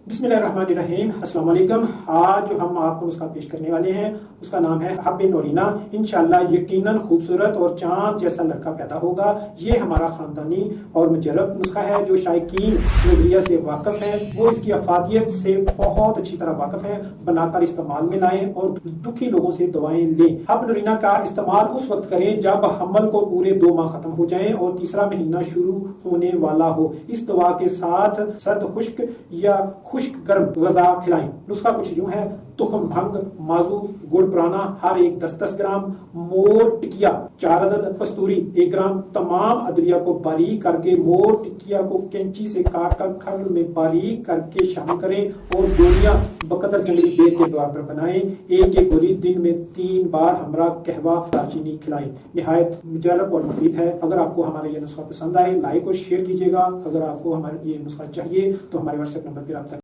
बिस्मिल्लाहिर्रहमानिर्रहीम। अस्सलाम वालेकुम। आज जो हम आपको नुस्खा पेश करने वाले हैं उसका नाम है हब्बे नौरीना। इंशाल्लाह यकीनन खूबसूरत और चांद जैसा लड़का पैदा होगा। ये हमारा खानदानी और मुजरब नुस्खा है। जो शायकीन नजरिया से वाकिफ है वो इसकी अफादियत से बहुत अच्छी तरह वाकिफ है। बनाकर इस्तेमाल में लाएं और दुखी लोगों से दवाएं लें। हब्बे नौरीना का इस्तेमाल उस वक्त करें जब हमल को पूरे 2 माह खत्म हो जाएं और तीसरा महीना शुरू होने वाला हो। इस दवा के साथ सर्द खुश्क या खुश्क गर्म गजा खिलाएं। नुस्खा कुछ यूं है: तुखम भंग, माजू, गुड़ पुराना हर एक 10-10 ग्राम, मोर टिकिया 4 अदद, कस्तूरी 1 ग्राम। तमाम अदविया को बारीक करके मोर टिकिया को कैंची से काट कर खल में बारीक करके शामिल करें और गोलियां बकदर जंगली बेर के द्वार पर बनाएं। एक गोली दिन में 3 बार हमरा कहवा दालचीनी खिलाएं। निहायत मुजरब और मुफीद है। अगर आपको हमारा ये नुस्खा पसंद आए लाइक और शेयर कीजिएगा। अगर आपको हमारा ये नुस्खा चाहिए तो हमारे व्हाट्सएप नंबर पर रब्ता